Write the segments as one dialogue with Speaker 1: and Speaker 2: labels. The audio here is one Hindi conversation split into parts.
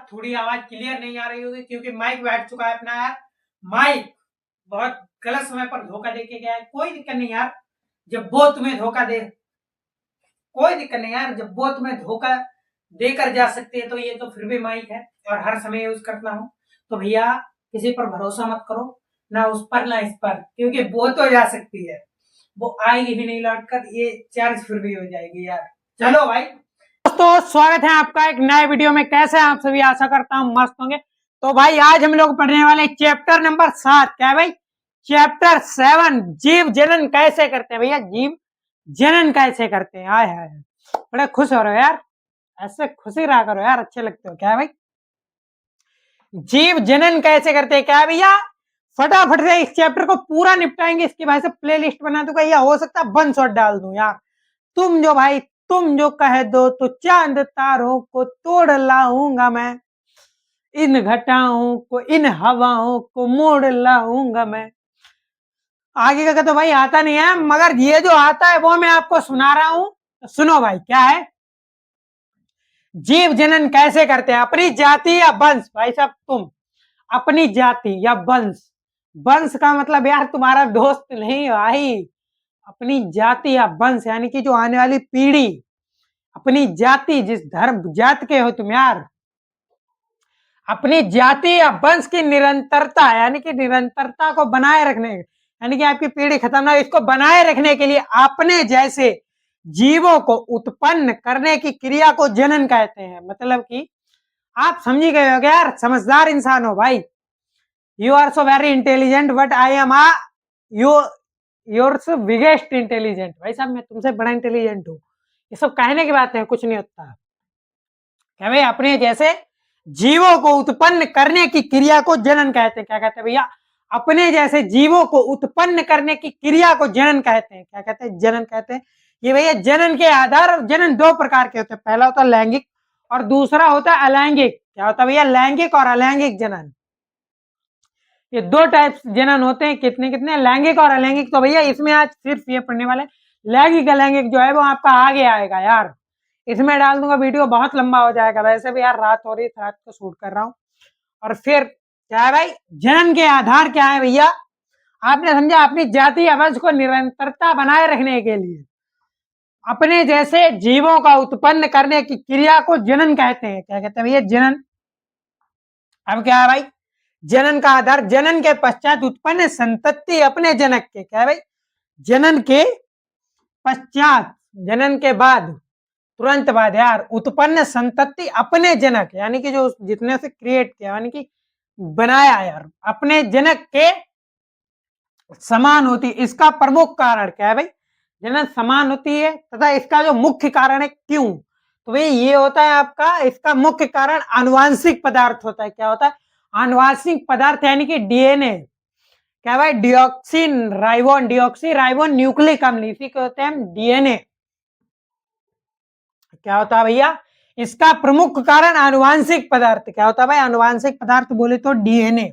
Speaker 1: थोड़ी आवाज क्लियर नहीं आ रही होगी क्योंकि माइक बैठ चुका है अपना यार। माइक बहुत गलत समय पर धोखा दे के गया है। कोई दिक्कत नहीं यार, जब वो तुम्हें धोखा दे, कोई दिक्कत नहीं यार, जब वो तुम्हें धोखा देकर जा सकती है तो ये तो फिर भी माइक है और हर समय यूज करता हूँ। तो भैया किसी पर भरोसा मत करो, ना उस पर ना इस पर, क्योंकि वो तो जा सकती है, वो आएगी भी नहीं लौट कर, ये चार्ज फिर भी हो जाएगी यार। चलो भाई दोस्तों, स्वागत है आपका एक नए वीडियो में। कैसे आप सभी, आशा करता हूँ मस्त होंगे। तो भाई आज हम लोग पढ़ने वाले चैप्टर नंबर 7। क्या है भाई? चैप्टर 7, जीव जनन कैसे करते हैं। भैया जीव जनन कैसे करते हैं। आए हाय, बड़े खुश हो रहे हो यार, ऐसे खुशी रहा करो यार, अच्छे लगते हो। क्या है भाई? जीव जनन कैसे करते हैं। क्या है भैया? फटाफट से इस चैप्टर को पूरा निपटाएंगे। इसकी भाई से प्ले लिस्ट बना दूंगा, या हो सकता है वन शॉट डाल दूं यार। तुम जो कह दो तो चांद तारों को तोड़ लाऊंगा मैं, इन घटाओं को इन हवाओं को मोड़ लाऊंगा मैं। आगे का तो भाई आता नहीं है, मगर ये जो आता है वो मैं आपको सुना रहा हूं। तो सुनो भाई, क्या है? जीव जनन कैसे करते हैं। अपनी जाति या वंश। भाई साहब तुम अपनी जाति या वंश, वंश का मतलब यार तुम्हारा दोस्त नहीं भाई, अपनी जाति या वंश यानी कि जो आने वाली पीढ़ी, अपनी जाति, जिस धर्म जात के हो तुम यार, अपनी जाति या वंश की निरंतरता यानी कि निरंतरता को बनाए रखने, यानी कि आपकी पीढ़ी खत्म ना, इसको बनाए रखने के लिए अपने जैसे जीवों को उत्पन्न करने की क्रिया को जनन कहते हैं। मतलब कि आप समझी गए हो यार, समझदार इंसान हो भाई। You are so very intelligent but I am you yours biggest intelligent. भाई साहब मैं तुमसे बड़ा इंटेलिजेंट हूँ। ये सब कहने की बात है, कुछ नहीं होता। क्या भाई? अपने जैसे जीवों को उत्पन्न करने की क्रिया को जनन कहते हैं। क्या कहते हैं भैया? अपने जैसे जीवों को उत्पन्न करने की क्रिया को जनन कहते हैं। क्या कहते हैं? जनन कहते हैं। ये भैया जनन के आधार, जनन दो प्रकार के होते हैं। पहला होता है लैंगिक और दूसरा होता है अलैंगिक। क्या होता है भैया? लैंगिक और अलैंगिक जनन, ये दो टाइप्स जनन होते हैं। कितने कितने? लैंगिक और अलैंगिक। तो भैया इसमें आज सिर्फ ये पढ़ने वाले। लैंगिक अलैंगिक जो है वो आपका आगे आएगा यार, इसमें डाल दूंगा वीडियो, बहुत लंबा हो जाएगा। वैसे भी यार रात हो रही, रात को शूट कर रहा हूँ। और फिर क्या है भाई? जनन के आधार क्या है भैया? आपने समझा, अपनी जाति या वंश को निरंतरता बनाए रखने के लिए अपने जैसे जीवों का उत्पन्न करने की क्रिया को जनन कहते हैं। क्या कहते हैं भैया? जनन। अब क्या है भाई? जनन का आधार, जनन के पश्चात उत्पन्न संतति अपने जनक के। क्या है भाई? जनन के पश्चात, जनन के बाद, तुरंत बाद यार, उत्पन्न संतति अपने जनक, यानी कि जो जितने से क्रिएट किया, यानी कि बनाया यार, अपने जनक के समान होती। इसका प्रमुख कारण क्या है भाई? जनन समान होती है, तथा इसका जो मुख्य कारण है क्यों, तो भाई ये होता है आपका, इसका मुख्य कारण आनुवांशिक पदार्थ होता है। क्या होता है? आनुवांशिक पदार्थ यानी कि डीएनए। क्या भाई? डिऑक्सी राइबोन, डिऑक्सी राइबोन न्यूक्लिक अम्ल, इसी को होते हैं डीएनए। क्या होता है भैया? इसका प्रमुख कारण आनुवांशिक पदार्थ। क्या होता है भाई? आनुवांशिक पदार्थ बोले तो डीएनए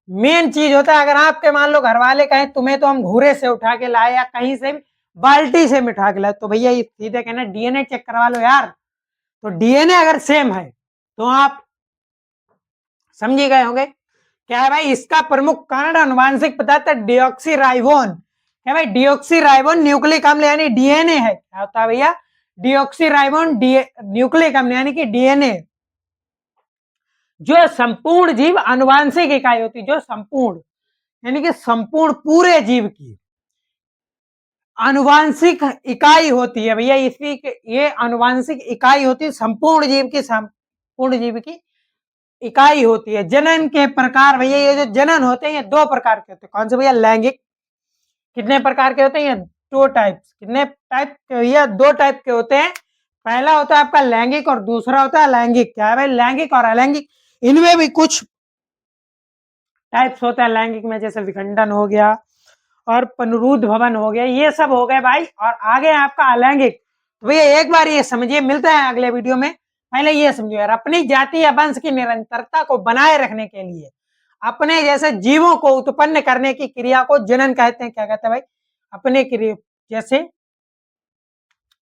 Speaker 1: मेन चीज होता है। अगर आपके मान लो घर वाले कहें तुम्हें तो हम घूरे से उठा के लाए या कहीं से भी बाल्टी से उठा के लाए, तो भैया ये सीधे कहना डीएनए चेक करवा लो यार। तो डीएनए अगर सेम है तो आप समझे गए होंगे। क्या है भाई? इसका प्रमुख कारण आनुवांशिक पदार्थ डिऑक्सी राइबोन। क्या भाई? डिऑक्सी राइबोन न्यूक्लिक अम्ल यानी डीएनए है। क्या होता है भैया? डिऑक्सी राइबोन न्यूक्लिक अम्ल यानी कि डीएनए, जो संपूर्ण जीव आनुवांशिक इकाई होती है, जो संपूर्ण यानी कि संपूर्ण पूरे जीव की आनुवांशिक इकाई होती है भैया। इसी के ये आनुवांशिक इकाई होती है, संपूर्ण जीव की, संपूर्ण जीव की इकाई होती है। जनन के प्रकार भैया, ये जो जनन होते हैं ये दो प्रकार के होते हैं। कौन से भैया? लैंगिक। कितने प्रकार के होते हैं? ये दो टाइप्स। कितने टाइप के भैया? दो टाइप के होते हैं। पहला होता है आपका लैंगिक और दूसरा होता है अलैंगिक। क्या है भाई? लैंगिक और अलैंगिक, इनमें भी कुछ टाइप्स होता है। लैंगिक में जैसे विखंडन हो गया और पुनरुद्ध भवन हो गया, ये सब हो गए भाई। और आगे आपका अलैंगिक। तो भैया एक बार ये समझिए, मिलता है अगले वीडियो में। पहले ये समझो यार, अपनी जाति या वंश की निरंतरता को बनाए रखने के लिए अपने जैसे जीवों को उत्पन्न करने की क्रिया को जनन कहते हैं। क्या कहते हैं भाई? अपने क्रिया जैसे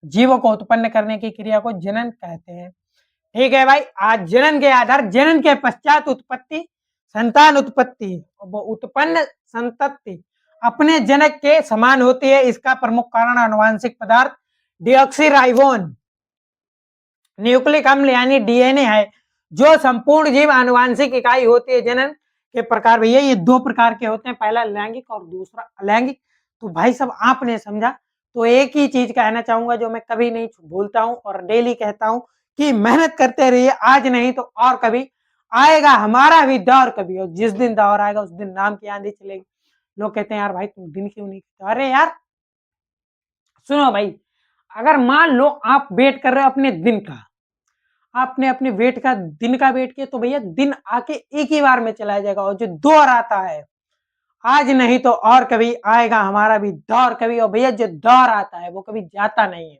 Speaker 1: जीवों को उत्पन्न करने की क्रिया को जनन कहते हैं। ठीक है भाई। आज जनन के आधार, जनन के पश्चात उत्पत्ति, संतान उत्पत्ति, वो उत्पन्न संतति अपने जनक के समान होती है। इसका प्रमुख कारण आनुवांशिक पदार्थ डीऑक्सीराइबोन न्यूक्लिक अम्ल यानी डीएनए है, जो संपूर्ण जीव आनुवांशिक इकाई होती है। जनन के प्रकार भैया ये दो प्रकार के होते हैं, पहला लैंगिक और दूसरा अलैंगिक। तो भाई सब आपने समझा। तो एक ही चीज कहना चाहूंगा जो मैं कभी नहीं भूलता हूं और डेली कहता हूं कि मेहनत करते रहिए, आज नहीं तो और कभी आएगा हमारा भी दौर कभी, और जिस दिन दौर आएगा उस दिन नाम की आंधी चलेगी। लोग कहते हैं यार भाई तुम दिन क्यों नहीं कहते? अरे यार सुनो भाई, अगर मान लो आप वेट कर रहे हो अपने दिन का, आपने अपने वेट का दिन का वेट किया, तो भैया दिन आके एक ही बार में चला जाएगा। और जो दौर आता है आज नहीं तो और कभी आएगा हमारा भी दौर कभी, और भैया जो दौर आता है वो कभी जाता नहीं है।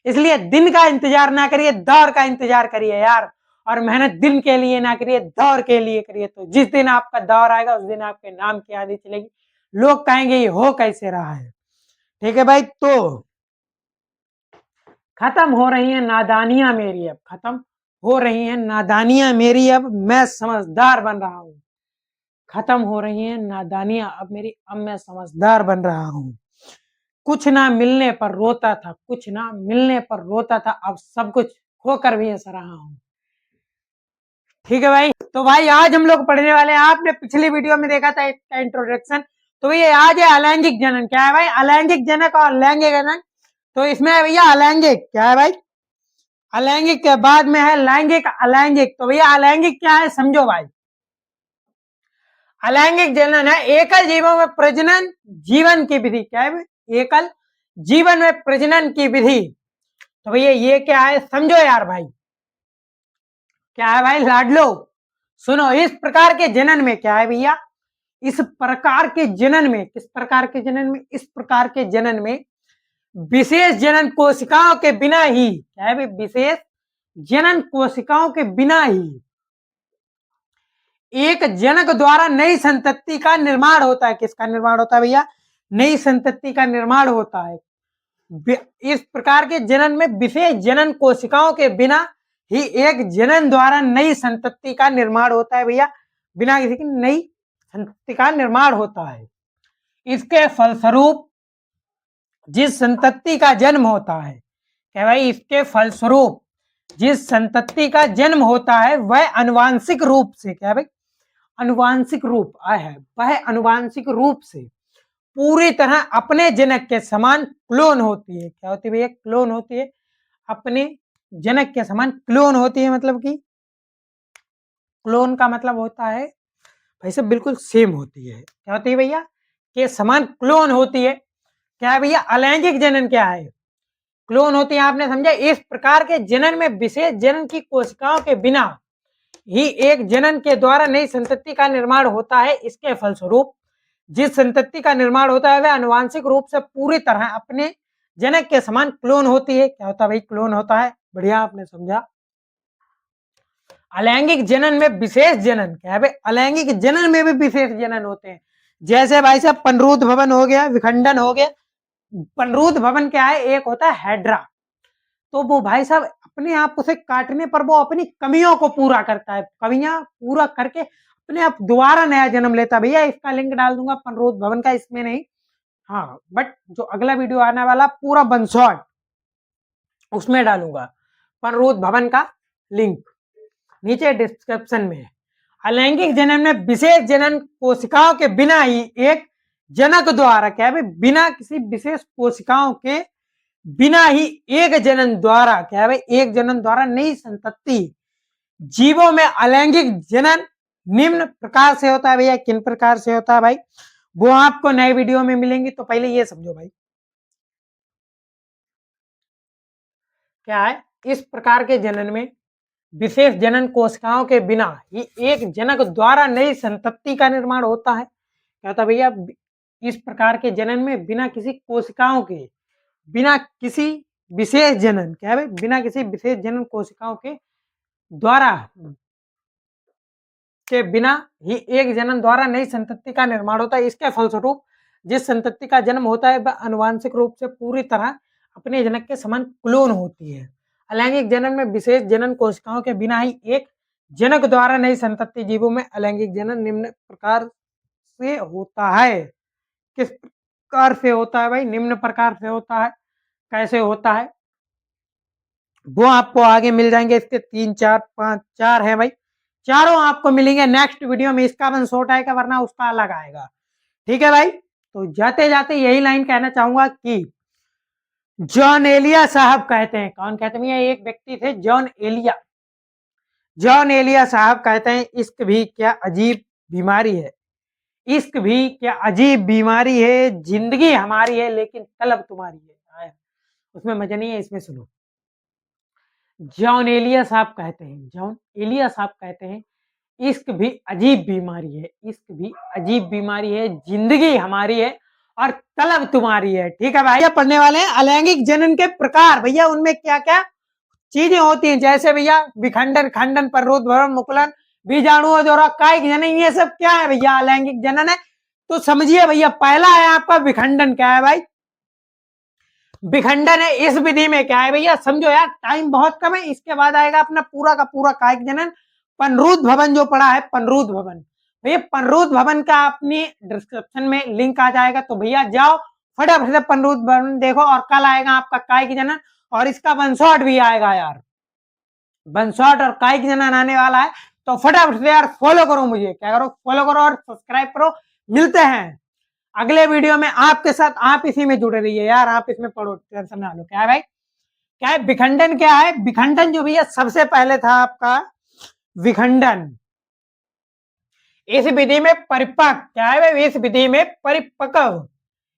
Speaker 1: इसलिए दिन का इंतजार ना करिए, दौर का इंतजार करिए यार। और मेहनत दिन के लिए ना करिए, दौर के लिए करिए। तो जिस दिन आपका दौर आएगा उस दिन आपके नाम की आंधी चलेगी, लोग कहेंगे ये हो कैसे रहा है। ठीक है भाई। तो खत्म हो रही है नादानियां मेरी, अब खत्म हो रही है नादानियां मेरी, अब मैं समझदार बन रहा हूं। खत्म हो रही है नादानियां अब मेरी, अब मैं समझदार बन रहा हूं। कुछ ना मिलने पर रोता था, कुछ ना मिलने पर रोता था, अब सब कुछ खोकर भी हंस रहा हूं। ठीक है भाई। तो भाई आज हम लोग पढ़ने वाले हैं, आपने पिछली वीडियो में देखा था इसका इंट्रोडक्शन। तो भैया आज है अलैंगिक जनन। क्या है भाई? अलैंगिक जनक और लैंगिक जनन। तो इसमें है भैया अलैंगिक। क्या है भाई? अलैंगिक के बाद में है लैंगिक, अलैंगिक। तो भैया अलैंगिक क्या है समझो भाई। अलैंगिक जनन है एकल जीवों में प्रजनन जीवन की विधि। क्या है? एकल जीवन में प्रजनन की विधि। तो भैया ये क्या है समझो यार भाई। क्या है भाई लाडलो? सुनो, इस प्रकार के जनन में क्या है भैया, इस प्रकार के जनन में, किस प्रकार के जनन में, इस प्रकार के जनन में विशेष जनन कोशिकाओं के बिना ही, क्या है भाई, विशेष जनन कोशिकाओं के बिना ही एक जनक द्वारा नई संतति का निर्माण होता है। किसका निर्माण होता है भैया? नई संतति का निर्माण होता है। इस प्रकार के जनन में विशेष जनन कोशिकाओं के बिना ही एक जनन द्वारा नई संतति का निर्माण होता है भैया। बिना किसी की नई संतति का निर्माण होता है। इसके फलस्वरूप जिस संतति का जन्म होता है, क्या भाई, इसके फलस्वरूप जिस संतति का जन्म होता है वह आनुवांशिक रूप से, क्या भाई, आनुवांशिक रूप है, वह आनुवांशिक रूप से पूरी तरह अपने जनक के समान क्लोन होती है। क्या होती है भैया? क्लोन होती है, अपने जनक के समान क्लोन होती है। मतलब कि क्लोन का मतलब होता है भाई सब बिल्कुल सेम होती है। क्या होती है भैया? के समान क्लोन होती है। क्या है भैया? अलैंगिक जनन क्या है? क्लोन होती है। आपने समझा? इस प्रकार के जनन में विशेष जनन की कोशिकाओं के बिना ही एक जनन के द्वारा नई संतति का निर्माण होता है। इसके फलस्वरूप जिस संतति का निर्माण होता है वह आनुवांशिक रूप से पूरी तरह अपने जनक के समान क्लोन होती है। क्या होता है भाई? क्लोन होता है। बढ़िया, आपने समझा। अलैंगिक जनन में विशेष जनन, क्या है भाई, अलैंगिक जनन में भी विशेष जनन होते हैं। जैसे भाई साहब पनरूद भवन हो गया, विखंडन हो गया। पनरूद भवन क्या है? एक होता है हैड्रा। तो वो भाई साहब अपने आप उसे काटने पर वो अपनी कमियों को पूरा करता है, कमियां पूरा करके अपने आप दोबारा नया जन्म लेता। भैया इसका लिंक डाल दूंगा पनरूद भवन का, इसमें नहीं, हाँ, बट जो अगला वीडियो आने वाला पूरा वन शॉट उसमें डालूंगा पनरूद भवन का लिंक, नीचे डिस्क्रिप्शन में। अलैंगिक जनन में विशेष जनन कोशिकाओं के बिना ही एक जनक द्वारा, क्या है, बिना किसी विशेष कोशिकाओं के बिना ही एक जनन द्वारा, क्या है, एक जनन द्वारा नई संतति। जीवों में अलैंगिक जनन निम्न प्रकार से होता है भैया। किन प्रकार से होता है भाई? वो आपको नए वीडियो में मिलेंगी। तो पहले ये समझो भाई, क्या है, इस प्रकार के जनन में विशेष जनन कोशिकाओं के बिना ही एक जनक द्वारा नई संतति का निर्माण होता है। क्या होता है भैया? इस प्रकार के जनन में बिना किसी कोशिकाओं के, बिना किसी विशेष जनन, क्या है, बिना किसी विशेष जनन कोशिकाओं के द्वारा के बिना ही एक जनन द्वारा नई संतति का निर्माण होता है। इसके फलस्वरूप जिस संतति का जन्म होता है वह आनुवांशिक रूप से पूरी तरह अपने जनक के समान क्लोन होती है। अलैंगिक जनन में विशेष जनन कोशिकाओं के बिना ही एक जनक द्वारा नई संतति जीवों में अलैंगिक जनन निम्न प्रकार से होता है। किस प्रकार से होता है भाई? निम्न प्रकार से होता है। कैसे होता है वो आपको आगे मिल जाएंगे। इसके 3 4 5 4 है भाई, चारों आपको मिलेंगे नेक्स्ट वीडियो में। इसका वन शॉर्ट आएगा वरना उसका अलग आएगा। ठीक है भाई, तो जाते जाते यही लाइन कहना चाहूंगा कि जॉन एलिया साहब कहते हैं, कौन कहते हैं? ये एक व्यक्ति थे जॉन एलिया। जॉन एलिया साहब कहते हैं इश्क भी क्या अजीब बीमारी है, इश्क भी क्या अजीब बीमारी है, जिंदगी हमारी है लेकिन तलब तुम्हारी है। उसमें मजा नहीं है, इसमें सुनो। जॉन एलिया साहब कहते हैं, जॉन एलिया साहब कहते हैं इश्क भी अजीब बीमारी है, इश्क भी अजीब बीमारी है, जिंदगी हमारी है और तलब तुम्हारी है। ठीक है भैया, पढ़ने वाले हैं अलैंगिक जनन के प्रकार। भैया उनमें क्या क्या चीजें होती हैं, जैसे भैया विखंडन, खंडन, प्ररोध, भ्रूण, मुकुलन, बीजाणु, कायिक जनन, ये सब क्या है भैया? अलैंगिक जनन है। तो समझिए भैया, पहला है आपका विखंडन। क्या है भाई? विखंडन है। इस विधि में क्या है भैया? समझो यार, टाइम बहुत कम है। इसके बाद आएगा अपना पूरा का पूरा कायिक जनन। पनरूद भवन जो पड़ा है, पनरूद भवन, भैया पनरूद भवन का अपनी डिस्क्रिप्शन में लिंक आ जाएगा, तो भैया जाओ फटाफट से पनरूद भवन देखो। और कल आएगा आपका कायिक जनन, और इसका वन शॉट भी आएगा यार। वन शॉट और कायिक जनन आने वाला है, तो फटाफट से यार फॉलो करो मुझे। क्या करो? फॉलो करो और सब्सक्राइब करो। मिलते हैं अगले वीडियो में आपके साथ। आप इसी में जुड़े रहिए यार, आप इसमें पढ़ो, टेंशन ना लो। क्या है भाई? क्या है विखंडन? क्या है विखंडन? जो भैया सबसे पहले था आपका विखंडन, इस विधि में परिपक्व, क्या है भाई? इस विधि में परिपक्व,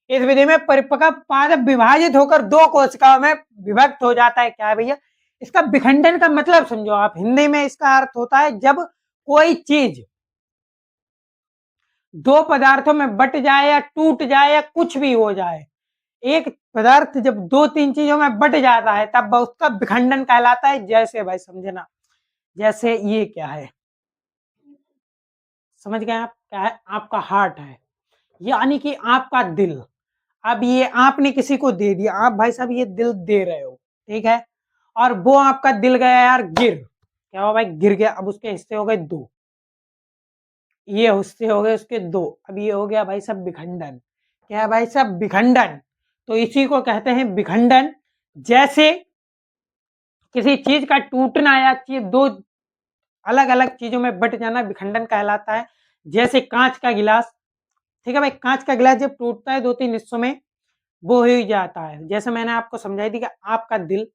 Speaker 1: इस विधि में परिपक्व पादप विभाजित होकर दो कोशिकाओं में विभक्त हो जाता है। क्या है भैया? इसका विखंडन का मतलब समझो आप। हिंदी में इसका अर्थ होता है जब कोई चीज दो पदार्थों में बट जाए या टूट जाए या कुछ भी हो जाए। एक पदार्थ जब दो तीन चीजों में बट जाता है तब उसका विखंडन कहलाता है। जैसे भाई समझना, जैसे ये क्या है, समझ गए आप? क्या है? आपका हार्ट है, यानी कि आपका दिल। अब ये आपने किसी को दे दिया, आप भाई साहब ये दिल दे रहे हो, ठीक है, और वो आपका दिल गया यार गिर। क्या हुआ भाई? गिर गया। अब उसके हिस्से हो गए दो, ये हिस्से हो गए उसके दो। अब ये हो गया भाई साहब विखंडन। क्या है भाई साहब? विखंडन। तो इसी को कहते हैं विखंडन। जैसे किसी चीज का टूटना या चीज दो अलग अलग चीजों में बट जाना विखंडन कहलाता है। जैसे कांच का गिलास, ठीक है भाई, कांच का गिलास जब टूटता है दो तीन हिस्सों में वो ही जाता है। जैसे मैंने आपको समझाई थी कि आपका दिल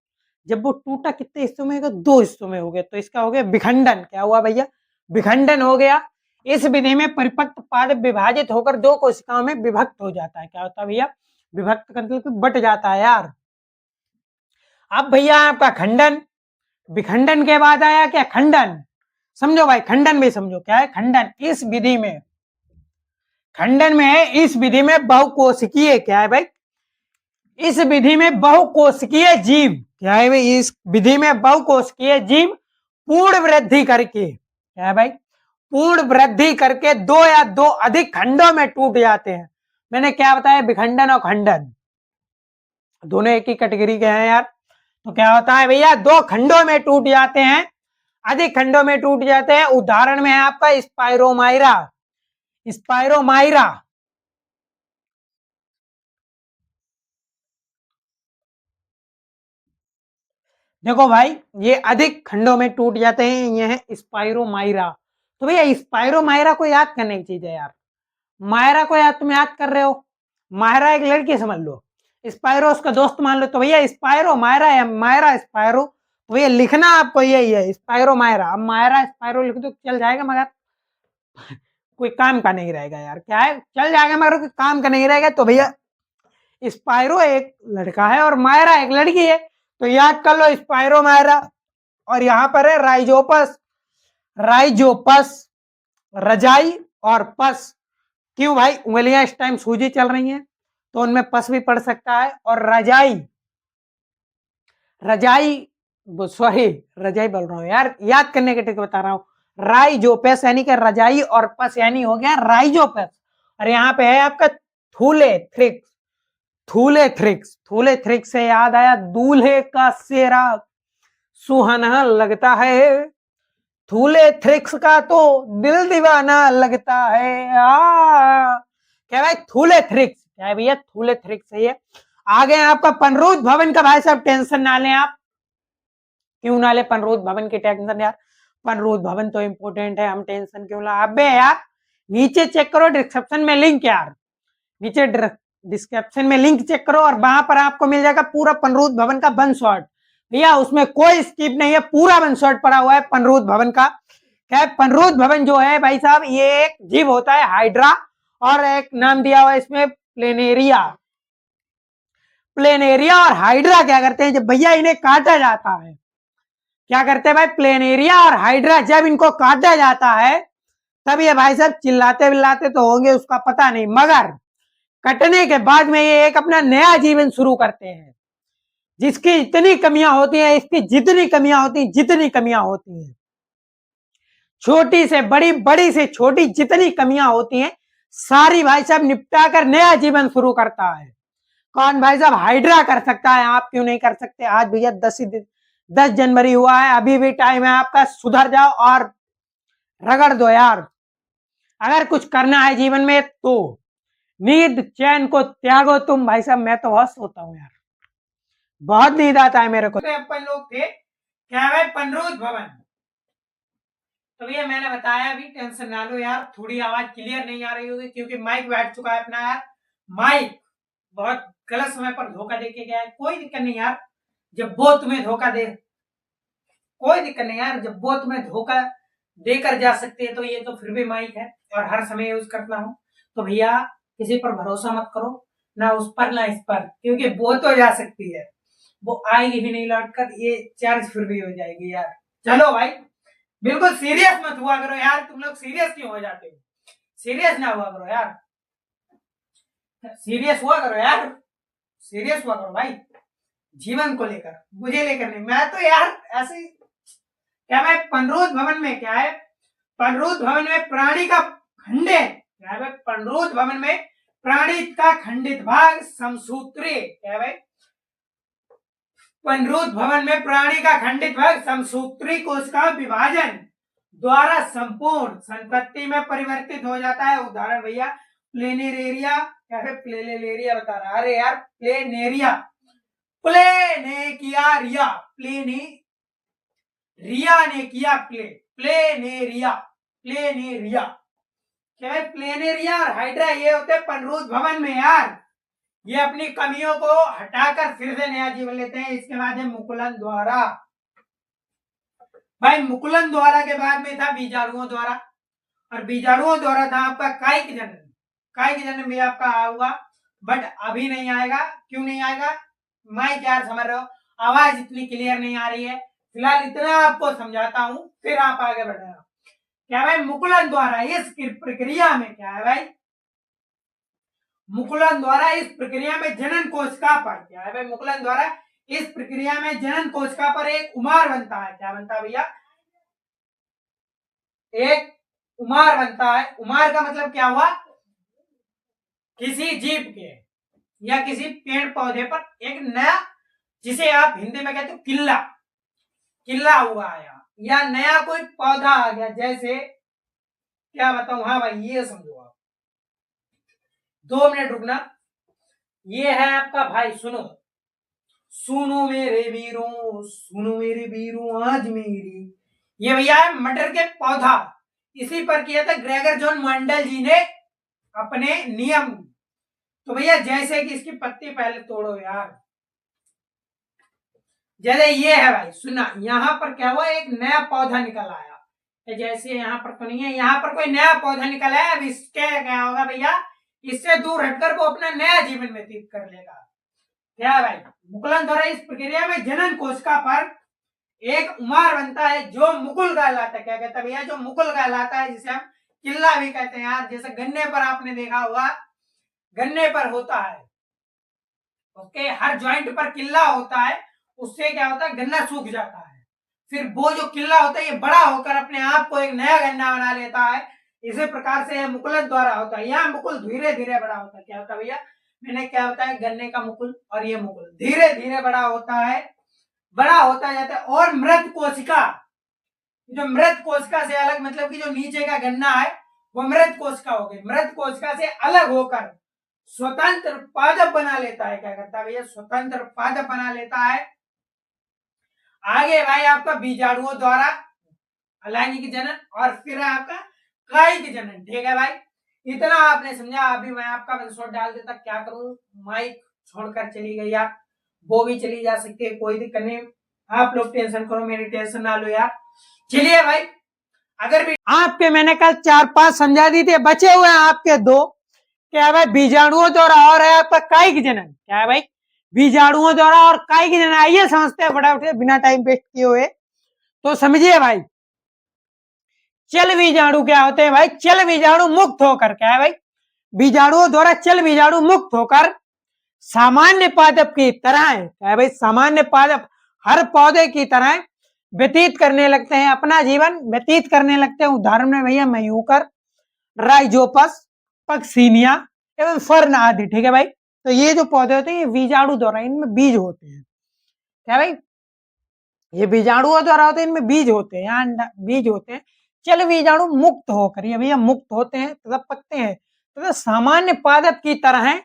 Speaker 1: जब वो टूटा कितने हिस्सों में होगा? दो हिस्सों में हो गया, तो इसका हो गया विखंडन। क्या हुआ भैया? विखंडन हो गया। इस विधि में परिपक्व पादप विभाजित होकर दो कोशिकाओं में विभक्त हो जाता है। क्या होता है भैया? विभक्त करके बट जाता है यार। अब भैया आपका खंडन, विखंडन के बाद आया क्या? खंडन। समझो भाई, खंडन भी समझो। क्या है खंडन? इस विधि में, खंडन में है इस विधि में बहुकोशिकीय, क्या है भाई? इस विधि में बहुकोशिकीय जीव, क्या है भाई? इस विधि में बहुकोशिकीय जीव पूर्ण वृद्धि करके, क्या है भाई? पूर्ण वृद्धि करके दो या दो अधिक खंडों में टूट जाते हैं। मैंने क्या बताया? विखंडन और खंडन दोनों एक ही कैटेगरी के हैं यार। तो क्या होता है भैया? दो खंडों में टूट जाते हैं, अधिक खंडों में टूट जाते हैं। उदाहरण में है आपका स्पाइरोमाइरा, स्पाइरोमाइरा। देखो भाई, ये अधिक खंडों में टूट जाते हैं, ये है स्पाइरोमाइरा। तो भैया स्पाइरोमाइरा को याद करने की चीज है यार। मायरा को याद तुम याद कर रहे हो, मायरा एक लड़की समझ लो, स्पाइरो उसका दोस्त मान लो। तो भैया स्पाइरो मायरा या मायरा स्पाइरो, तो भैया लिखना आपको यही है, स्पाइरो मायरा। अब मायरा स्पाइरो लिख दो चल जाएगा, मगर कोई काम का नहीं रहेगा यार। क्या है? चल जाएगा मगर कोई काम का नहीं रहेगा। तो भैया स्पाइरो एक लड़का है और मायरा एक लड़की है, तो याद कर लो स्पाइरो मायरा। और यहां पर है राइजोपस, राइजोपस, रजाई और पस। क्यों भाई? उंगलियां इस टाइम सूजी चल रही हैं, तो उनमें पस भी पड़ सकता है। और रजाई, रजाई, सॉरी रजाई बोल रहा हूं यार, याद करने के टिक बता रहा हूं। राइजोपस यानी कि रजाई, और पस यानी हो गया राइजोपस। और यहाँ पे है आपका थूले थ्रिक्स, थूले थ्रिक्स। थूले थ्रिक्स से याद आया दूल्हे का सेहरा, सुहाना लगता है, थूले थ्रिक्स का तो दिल दीवाना लगता है। क्या भाई थूले थ्रिक्स, क्या है भैया थूले थ्रिक्स है ये। आगे आपका पनरूद भवन का भाई साहब टेंशन ना लें आप, क्यों ना ले पनरूद भवन की टेंशन यार, पनरूद भवन तो इंपोर्टेंट है, हम टेंशन क्यों ला। अबे यार नीचे चेक करो डिस्क्रिप्शन में लिंक यार, नीचे डिस्क्रिप्शन में लिंक चेक करो और वहां पर आपको मिल जाएगा पूरा पनरूद भवन का वन शॉट। भैया उसमें कोई स्किप नहीं है, पूरा वन शॉट पड़ा हुआ है पनरूद भवन का। क्या है पनरूद भवन जो है भाई साहब ये एक जीव होता है हाइड्रा, और एक नाम दिया हुआ है इसमें प्लेनेरिया। प्लेनेरिया और हाइड्रा क्या करते हैं जब भैया इन्हें काटा जाता है, क्या करते हैं भाई प्लेनेरिया और हाइड्रा जब इनको काटा जाता है तब ये भाई साहब चिल्लाते विल्लाते तो होंगे उसका पता नहीं, मगर कटने के बाद में ये एक अपना नया जीवन शुरू करते हैं। जिसकी इतनी कमियां होती हैं, इसकी जितनी कमियां होती हैं, जितनी कमियां होती हैं, छोटी से बड़ी, बड़ी से छोटी जितनी कमियां होती हैं सारी भाई साहब निपटा कर नया जीवन शुरू करता है। कौन भाई साहब हाइड्रा कर सकता है, आप क्यों नहीं कर सकते। आज भैया 10 जनवरी हुआ है, अभी भी टाइम है आपका, सुधर जाओ और रगड़ दो यार। अगर कुछ करना है जीवन में तो नींद चैन को त्यागो तुम भाई साहब। मैं तो बहुत सोता हूँ यार, बहुत नींद आता है मेरे को। अपन लोग थे क्या है पनरूद भवन, तो भैया मैंने बताया अभी, टेंशन ना लो यार, थोड़ी आवाज क्लियर नहीं आ रही होगी क्योंकि माइक बैठ चुका है अपना यार, माइक बहुत गलत समय पर धोखा देके गया है। कोई दिक्कत नहीं यार, जब वो तुम्हें धोखा दे, कोई दिक्कत नहीं यार, जब वो तुम्हें धोखा देकर जा सकते हैं तो ये तो फिर भी माइक है और हर समय यूज करता हूँ। तो भैया किसी पर भरोसा मत करो, ना उस पर ना इस पर, क्योंकि वो तो जा सकती है, वो आएगी भी नहीं लौट कर, ये चार्ज फिर भी हो जाएगी यार। चलो भाई बिल्कुल सीरियस मत हुआ करो यार, तुम लोग सीरियस क्यों हो जाते हो, सीरियस ना हुआ करो यार, सीरियस हुआ करो यार, सीरियस हुआ करो भाई, जीवन को लेकर, मुझे लेकर नहीं। मैं तो यार ऐसे क्या मैं पनरूद भवन में क्या है, पनरूद भवन में प्राणी का खंडे क्या है, पनरूद भवन में प्राणी का खंडित भाग समसूत्री क्या है भाई, पनरूद भवन में प्राणी का खंडित भाग समसूत्री कोश का विभाजन द्वारा संपूर्ण संपत्ति में परिवर्तित हो जाता है। उदाहरण भैया प्लेनेरिया क्या है, प्लेनेरिया बता रहा, अरे यार प्लेनेरिया, प्लेनेकिया प्लेने रिया ने किया प्लेनेरिया, प्लेनेरिया क्या है, प्लेनेरिया और हाइड्रा ये होते हैं पनरूद भवन में यार, ये अपनी कमियों को हटाकर फिर से नया जीवन लेते हैं। इसके बाद है मुकुलन द्वारा, भाई मुकुलन द्वारा के बाद में था बीजाणुओं द्वारा, और बीजाणुओं द्वारा था आपका कायिक जन्म। कायिक जन्म भी आपका आऊगा बट अभी नहीं आएगा, क्यों नहीं आएगा, मैं क्या समझ रहे हो, आवाज इतनी क्लियर नहीं आ रही है, फिलहाल इतना आपको समझाता हूं फिर आप आगे बढ़ना। क्या भाई मुकुलन द्वारा इस प्रक्रिया में क्या है भाई, मुकुलन द्वारा इस प्रक्रिया में जनन कोशिका पर क्या है भाई, मुकुलन द्वारा इस प्रक्रिया में जनन कोशिका पर एक उमार बनता है। क्या बनता है भैया, एक उमार बनता है। उमार का मतलब क्या हुआ, किसी जीव के या किसी पेड़ पौधे पर एक नया, जिसे आप हिंदी में कहते हो किल्ला, किल्ला हुआ आया या नया कोई पौधा आ गया। जैसे क्या बताऊं, हाँ भाई ये समझो आप, 2 मिनट रुकना, ये है आपका भाई, सुनो सुनो मेरे वीरों, सुनो मेरे वीरों आज मेरी, ये भैया है मटर के पौधा, इसी पर किया था ग्रेगर जॉन मंडल जी ने अपने नियम। तो भैया जैसे कि इसकी पत्ती पहले तोड़ो यार, जैसे ये है भाई, सुना यहाँ पर क्या हुआ, एक नया पौधा निकल आया, जैसे यहाँ पर तो नहीं है, यहाँ पर कोई नया पौधा निकल आया। अब इसके क्या होगा भैया, इससे दूर हटकर वो अपना नया जीवन व्यतीत कर लेगा। क्या है भाई, मुकुलन द्वारा इस प्रक्रिया में जनन कोशिका पर एक उमार बनता है जो मुकुल कहलाता है। क्या कहता है भैया, जो मुकुल कहलाता है, जिसे हम किल्ला भी कहते हैं यार। जैसे गन्ने पर आपने देखा होगा, गन्ने पर होता है ओके, हर ज्वाइंट पर किल्ला होता है, उससे क्या होता है गन्ना सूख जाता है, फिर वो जो किल्ला होता है ये बड़ा होकर अपने आप को एक नया गन्ना बना लेता है। इसी प्रकार से यह मुकुलन द्वारा होता है, यहाँ मुकुल धीरे धीरे बड़ा होता है। क्या होता है भैया, मैंने क्या होता है, गन्ने का मुकुल और ये मुकुल धीरे धीरे बड़ा होता है, बड़ा होता जाता है। और मृत कोशिका, जो मृत कोशिका से अलग, मतलब कि जो नीचे का गन्ना है वो मृत कोशिका हो गई, मृत कोशिका से अलग होकर स्वतंत्र पादप बना लेता है। क्या करता है भैया? स्वतंत्र पादप बना लेता है। आगे भाई आपका बीजाणुओं द्वारा अलैंगिक जनन, और फिर आपका कायिक जनन। ठीक है भाई, इतना आपने समझा। अभी मैं आपका वंशोट डाल देता, क्या करूं, माइक छोड़कर चली गई यार, वो भी चली जा सकती है, कोई दिक्कत नहीं। आप लोग टेंशन करो, मेरी टेंशन ना लो यार। चलिए भाई, अगर भी आपके मैंने कल 4-5 समझा दी थी, बचे हुए हैं आपके 2। क्या है भाई? बीजाणुओं द्वारा और है आपका कायिक जनन। क्या है भाई? बीजाणुओं द्वारा और कायिक जनन। आइए समझते हैं फटाफट, बिना टाइम वेस्ट किए हुए। तो समझिए भाई, चल बीजाणु क्या होते हैं भाई? चल बीजाणु मुक्त होकर, क्या है भाई? बीजाणुओं द्वारा चल बीजाणु मुक्त होकर सामान्य पादप की तरह, क्या है भाई? सामान्य पादप हर पौधे की तरह व्यतीत करने लगते हैं, अपना जीवन व्यतीत करने लगते हैं। उदाहरण में भैया मयूकर, राइजोपस, पक्सीनिया एवं फर्न आदि। ठीक है भाई, तो ये जो पौधे होते हैं ये बीजाणु द्वारा, इनमें बीज होते हैं। क्या भाई? ये बीजाणुओं द्वारा होते हैं, इनमें बीज होते हैं, यहाँ बीज होते हैं। चल बीजाणु मुक्त होकर ये भैया मुक्त होते हैं तथा पकते हैं तथा सामान्य पादप की तरह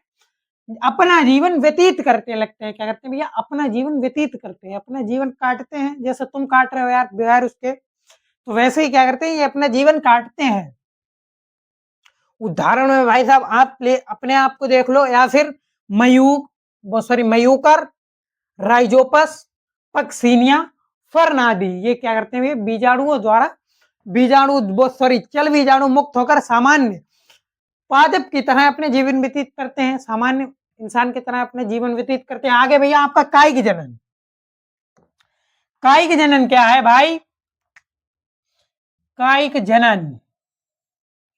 Speaker 1: अपना जीवन व्यतीत करते लगते हैं। क्या करते हैं भैया? अपना जीवन व्यतीत करते हैं, अपना जीवन काटते हैं। जैसे तुम काट रहे हो यार बगैर उसके, तो वैसे ही क्या करते हैं, ये अपना जीवन काटते हैं। उदाहरण में भाई साहब आप अपने आप को देख लो, या फिर मयूकर, राइजोपस, पक्सीनिया, फर्न आदि, ये क्या करते हैं? बीजाणुओं द्वारा चल बीजाणु मुक्त होकर सामान्य पादप की तरह अपने जीवन व्यतीत करते हैं, सामान्य इंसान की तरह अपने जीवन व्यतीत करते हैं। आगे भैया आपका कायिक जनन। कायिक जनन क्या है भाई? कायिक जनन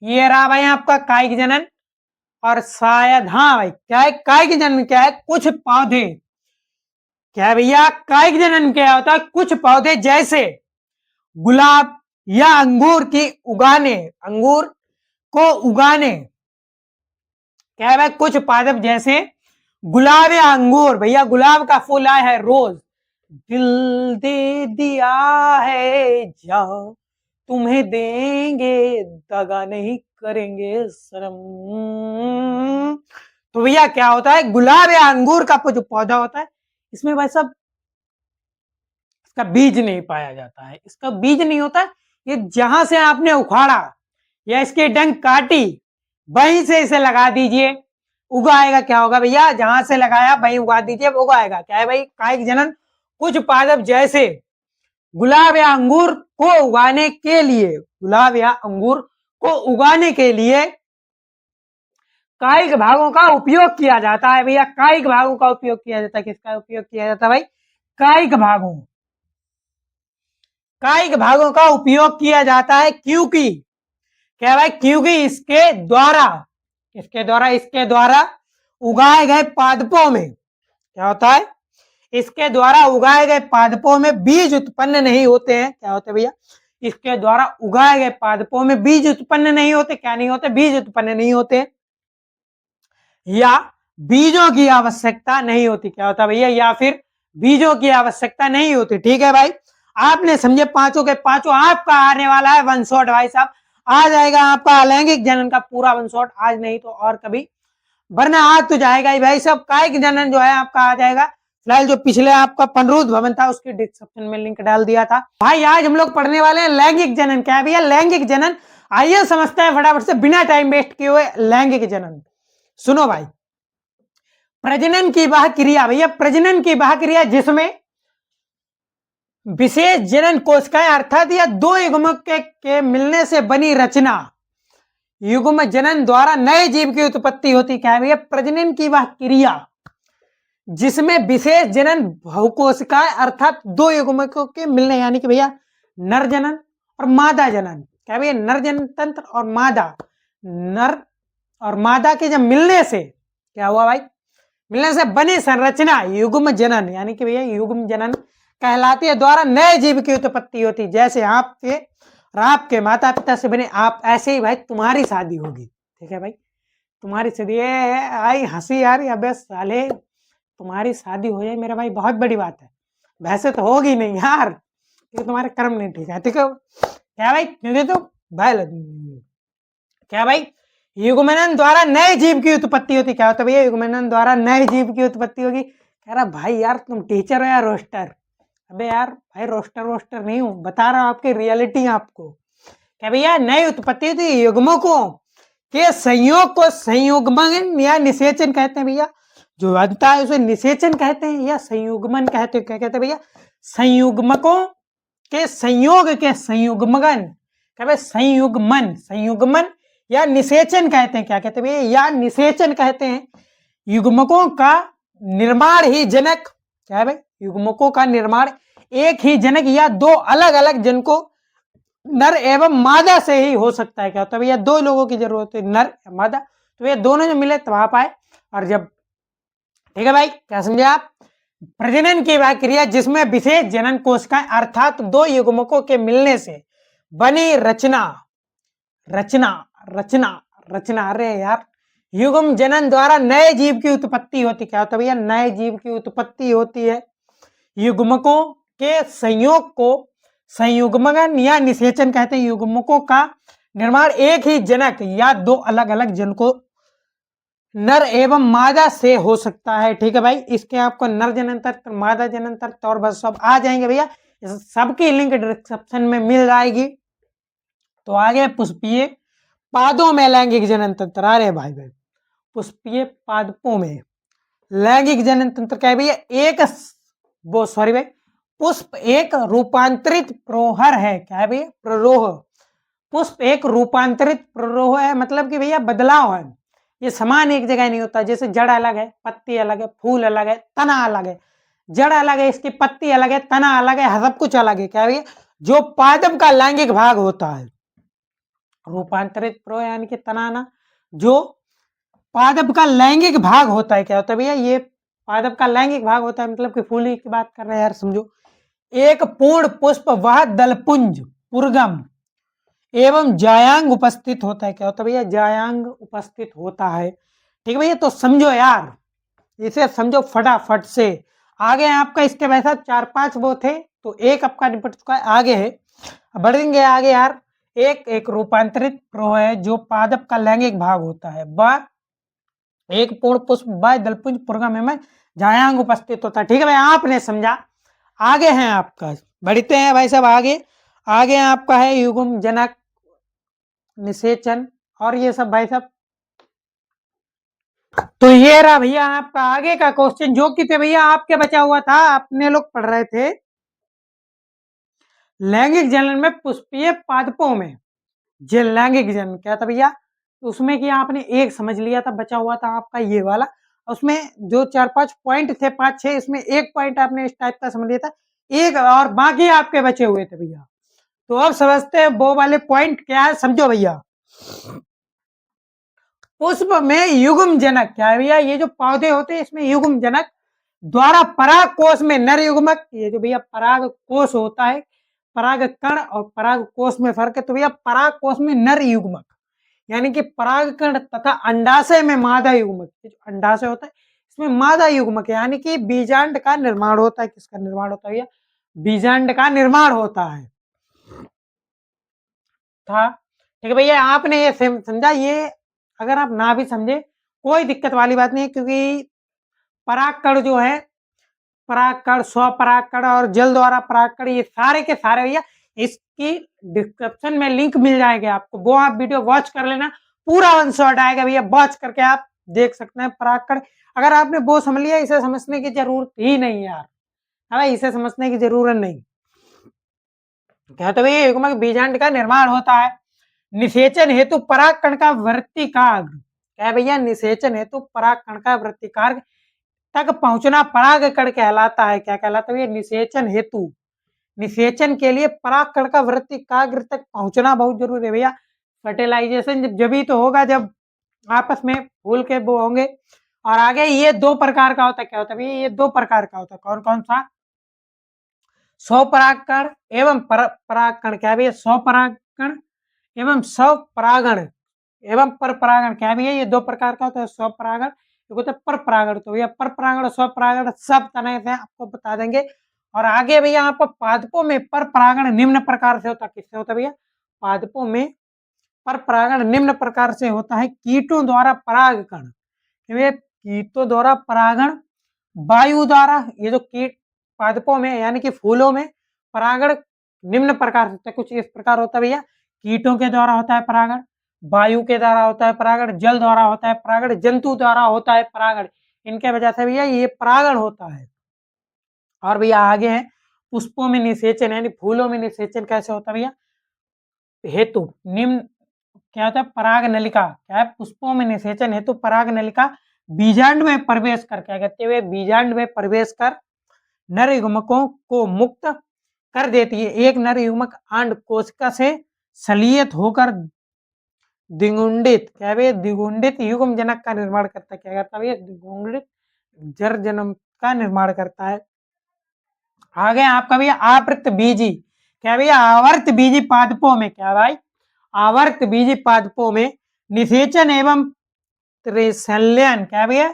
Speaker 1: ये रहा भाई आपका कायिक जनन। और शायद, हाँ भाई, क्या है कायिक जनन? क्या है? कुछ पौधे, क्या है भैया कायिक जनन क्या होता है? कुछ पौधे जैसे गुलाब या अंगूर को उगाने, क्या है भाई? कुछ पादप जैसे गुलाब या अंगूर, भैया गुलाब का फूल आया है रोज, दिल दे दिया है जा तुम्हें देंगे, दगा नहीं करेंगे सनम। तो भैया क्या होता है? गुलाब या अंगूर का जो पौधा होता है, इसमें भाई सब इसका बीज नहीं पाया जाता है, इसका बीज नहीं होता। ये जहां से आपने उखाड़ा या इसकी डंक काटी, वहीं से इसे लगा दीजिए, उगाएगा। क्या होगा भैया? जहां से लगाया वहीं उगा दीजिए, उगाएगा। क्या है भाई? कायिक जनन। कुछ पादप जैसे गुलाब या अंगूर को उगाने के लिए, कायिक भागों का उपयोग किया जाता है। भैया कायिक भागों का उपयोग किया जाता है। किसका उपयोग किया जाता है भाई? कायिक भागों का उपयोग किया जाता है। क्योंकि क्या भाई? क्योंकि इसके द्वारा उगाए गए पादपों में क्या होता है? इसके द्वारा उगाए गए पादपों में बीज उत्पन्न नहीं होते हैं। क्या होते भैया? इसके द्वारा उगाए गए पादपों में बीज उत्पन्न नहीं होते। क्या नहीं होते? बीज उत्पन्न नहीं होते, या बीजों की आवश्यकता नहीं होती। क्या होता भैया? या फिर बीजों की आवश्यकता नहीं होती। ठीक है भाई, आपने समझे पांचों के पांचों। आपका आने वाला है वन शॉट भाई साहब, आ जाएगा आपका अलैंगिक जनन का पूरा वन शॉट, आज नहीं तो और कभी, वरना आज तो जाएगा ही भाई साहब। कायिक जनन जो है आपका आ जाएगा। फिलहाल जो पिछले आपका पनरूद भवन था उसकी डिस्क्रिप्शन में लिंक डाल दिया था भाई। आज हम लोग पढ़ने वाले हैं लैंगिक जनन। क्या है भैया? लैंगिक जनन। आइए समझते हैं फटाफट से बिना टाइम वेस्ट किए हुए लैंगिक जनन। सुनो भाई, प्रजनन की वह क्रिया, भैया प्रजनन की वह क्रिया जिसमें विशेष जनन कोशिकाएं अर्थात या दो युग्मक के मिलने से बनी रचना, युग्म जनन द्वारा नए जीव की उत्पत्ति होती। क्या है भैया? प्रजनन की वह क्रिया जिसमें विशेष जनन बहुकोशिकाएं अर्थात दो युग्मकों के मिलने, यानी कि भैया नर जनन और मादा जनन। क्या भैया? नर जनन तंत्र और मादा, नर और मादा के जब मिलने से क्या हुआ भाई? मिलने से बनी संरचना युग्म जनन, यानी कि भैया युग्म जनन कहलाती है, द्वारा नए जीव की उत्पत्ति होती। जैसे आपके माता पिता से बने आप, ऐसे ही भाई तुम्हारी शादी होगी। ठीक है भाई, तुम्हारी शादी, आई हंसी यार, या बस साले तुम्हारी शादी हो जाए मेरा भाई बहुत बड़ी बात है। वैसे तो होगी नहीं यार, क्योंकि तुम्हारे कर्म नहीं ठीक है। ठीक है क्या भाई, क्योंकि तो भाई क्या भाई, युग्मनन द्वारा नए जीव की उत्पत्ति होती। क्या होता है भैया, युग्मनन द्वारा नए जीव की उत्पत्ति होगी। कह रहा भाई यार तुम टीचर हो या रोस्टर? अबे यार भाई रोस्टर वोस्टर नहीं हूं, बता रहा हूं आपकी रियलिटी आपको। क्या भैया नई उत्पत्ति होती है युग्मकों के संयोग को संयुग्मन या निषेचन कहते हैं भैया। जो बनता है उसे निषेचन कहते हैं या संयुग्मन कहते हैं। क्या कहते हैं भैया, संयुग्मकों के संयोग के संयुग्मन, क्या भाई संयुग्मन, संयुग्मन या निषेचन कहते हैं। क्या कहते हैं भैया, या निषेचन कहते हैं। युग्मकों का निर्माण ही जनक, क्या है भाई, युग्मकों का निर्माण एक ही जनक या दो अलग अलग जनकों नर एवं मादा से ही हो सकता है। क्या होता है भैया, दो लोगों की जरूरत है, नर मादा, तो ये दोनों जो मिले तब आप आए। और जब, ठीक है भाई, क्या समझे आप, प्रजनन की वह क्रिया जिसमें विशेष जनन कोशिकाएं अर्थात दो युग्मकों के मिलने से बनी रचना, रचना रचना रचना, अरे यार, युग्म जनन द्वारा नए जीव की उत्पत्ति होती। क्या होता है भैया, नए जीव की उत्पत्ति होती है। युग्मकों के संयोग को संयुग्मन या निषेचन कहते हैं। युग्मकों का निर्माण एक ही जनक या दो अलग अलग जनकों नर एवं मादा से हो सकता है। ठीक है भाई, इसके आपको नर जननतर, मादा जननतर और बस सब आ जाएंगे भैया, सबकी लिंक डिस्क्रिप्शन में मिल जाएगी। तो आगे पुष्पीय पादों में लैंगिक जनन तंत्र, अरे भाई भाई, पुष्पीय पादपों में लैंगिक जनन तंत्र क्या है भैया, एक वो सॉरी भाई, पुष्प एक रूपांतरित प्रोहर है। क्या है भैया, प्ररोह। पुष्प एक रूपांतरित प्ररोह है, मतलब कि भैया बदलाव है, ये समान एक जगह नहीं होता। जैसे जड़ अलग है, पत्ती अलग है, फूल अलग है, तना अलग है। जड़ अलग है, इसकी पत्ती अलग है, तना अलग है, सब कुछ अलग है। क्या भैया, जो पादप का लैंगिक भाग होता है, रूपांतरित प्रो यानी कि तनाना, जो पादप का लैंगिक भाग होता है। क्या होता है भैया, ये पादप का लैंगिक भाग होता है, मतलब कि फूल की बात कर रहे हैं यार, समझो। एक पूर्ण पुष्प वह दलपुंज पुर्गम एवं जायांग उपस्थित होता है। क्या होता है भैया, जायांग उपस्थित होता है। ठीक है भैया, तो समझो यार, इसे समझो फटाफट से। आगे आपका इसके वैसा 4-5 वो थे, तो एक आपका निपट चुका है, आगे है, बढ़ेंगे आगे यार। एक एक रूपांतरित प्रो है जो पादप का लैंगिक भाग होता है, वह एक पूर्ण पुष्प व दलपुंज पुर्गम में जायांग उपस्थित होता है। ठीक है भाई, आपने समझा। आगे है आपका, बढ़ते हैं भाई साहब आगे। आगे आपका है युग्म जनक, निषेचन और ये सब भाई साहब। तो ये रहा भैया आपका आगे का क्वेश्चन, जो कि भैया आपके बचा हुआ था, अपने लोग पढ़ रहे थे लैंगिक जनन में पुष्पीय पादपों में जे लैंगिक जनन क्या था भैया, उसमें कि आपने एक समझ लिया था, बचा हुआ था आपका ये वाला। उसमें जो 4-5 पॉइंट थे, 5-6, इसमें एक पॉइंट आपने इस टाइप का समझ लिया था, एक और बाकी आपके बचे हुए थे भैया। तो अब समझते हैं वो वाले पॉइंट क्या है, समझो भैया। पुष्प में युग्म जनक क्या है भैया, ये जो पौधे होते हैं इसमें युग्म जनक द्वारा पराग कोष में नर युग्मक, ये जो भैया पराग कोष होता है, पराग कण और पराग कोष में फर्क है। तो भैया पराग कोष में नर युग्मक यानी कि पराग कण तथा अंडाशय में मादा युग्मक, अंडाशय होता है इसमें मादा युग्मक यानी कि बीजांड का निर्माण होता है। किसका निर्माण होता है भैया, बीजांड का निर्माण होता है था। ठीक है भैया, आपने ये समझा। ये अगर आप ना भी समझे कोई दिक्कत वाली बात नहीं है, क्योंकि परागकण जो है, परागकण, स्वपरागकण और जल द्वारा परागकण, ये सारे के सारे भैया इसकी डिस्क्रिप्शन में लिंक मिल जाएगा आपको, वो आप वीडियो वॉच कर लेना, पूरा वन शॉट आएगा भैया, वॉच करके आप देख सकते हैं परागकण। अगर आपने वो समझ लिया, इसे समझने की जरूरत ही नहीं यार, भाई इसे समझने की जरूरत नहीं। क्या तो भैया युग्मक बीजांड का निर्माण होता है, निषेचन हेतु परागकण का वृत्तिकार्ग, क्या है भैया, निषेचन हेतु परागकण का वृत्तिकार्ग तक पहुंचना परागकण कहलाता है। क्या कहलाता है, निषेचन हेतु, निषेचन के लिए परागकण का वृत्तिकाग्र तक पहुंचना बहुत जरूरी है भैया। फर्टिलाइजेशन जब भी तो होगा जब आपस में फूल के वो होंगे। और आगे ये दो प्रकार का होता है। क्या होता है भैया, ये दो प्रकार का होता है, कौन कौन सा, स्वपरागकण एवं परागकण। क्या है भैया, स्वपरागकण एवं स्वपरागण एवं पर परागण। क्या है भैया, ये दो प्रकार का होता है, स्वपरागण, एक होता है पर परागण। तो भैया पर परागण और स्वपरागण सब तरह से आपको बता देंगे। और आगे भैया यहाँ पर पादपों में पर परागण निम्न प्रकार से होता है। किससे होता है भैया? पादपों में पर परागण निम्न प्रकार से होता है, कीटों द्वारा परागकण। कीटों द्वारा परागण, वायु द्वारा, ये जो कीट पादपों में यानी कि फूलों में परागण निम्न प्रकार से होता है, कुछ इस प्रकार होता है भैया। कीटों के द्वारा होता है परागण, वायु के द्वारा होता है परागण, जल द्वारा होता है परागण, जंतु द्वारा होता है परागण। इनके वजह से भैया ये परागण होता है। और भैया आगे है पुष्पों में निषेचन यानी फूलों में निषेचन कैसे होता है भैया? हेतु निम्न क्या होता है? पराग नलिका। क्या है? पुष्पों में निषेचन हेतु पराग नलिका बीजांड में प्रवेश कर, क्या कहते हुए बीजांड में प्रवेश कर नर युग्मकों को मुक्त कर देती है। एक नर युग्मक अंड कोशिका से सलियत होकर द्विगुंडित, क्या है? द्विगुंडित युग्म जनक का निर्माण करता है। क्या करता है? द्विगुंडित जर जनम का निर्माण करता है। आगे आपका भैया आवृत बीजी। क्या भैया? आवर्त बीजी पादपों में, क्या भाई? आवर्त बीजी पादपों में निषेचन एवं त्रिसंलयन, क्या भैया?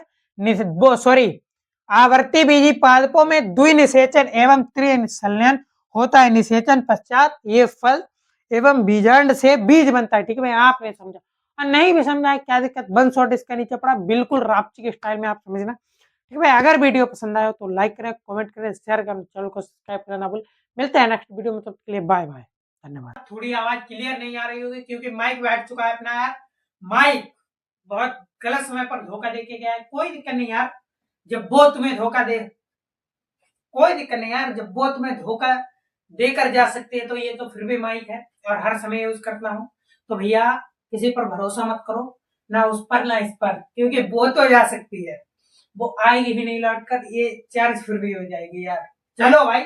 Speaker 1: सॉरी, आवर्ती बीजी पादपों में द्विनिषेचन एवं त्रिसंलयन होता है। निषेचन पश्चात ये फल एवं बीजांड से बीज बनता है। ठीक है भाई, आपने समझा। और नहीं भी समझा है क्या दिक्कत, वन शॉट इसका नीचे पड़ा, बिल्कुल रापची के स्टाइल में आप समझना। ठीक है भाई, अगर वीडियो पसंद आया तो लाइक करें, कमेंट करें, शेयर करें, चैनल को सब्सक्राइब करना भूल। मिलते हैं नेक्स्ट वीडियो में, तब तक के लिए बाय बाय, धन्यवाद। थोड़ी आवाज क्लियर नहीं आ रही होगी क्योंकि माइक बैठ चुका है अपना यार। माइक बहुत गलत समय पर धोखा देके गया है। कोई दिक्कत नहीं यार, जब वो तुम्हें धोखा दे, कोई दिक्कत नहीं यार, जब वो तुम्हें धोखा देकर जा सकते हैं तो ये तो फिर भी माइक है और हर समय यूज करता हूँ। तो भैया किसी पर भरोसा मत करो, ना उस पर ना इस पर, क्योंकि वो तो जा सकती है, वो आएगी भी नहीं लौट कर, ये चार्ज फिर भी हो जाएगी यार। चलो भाई।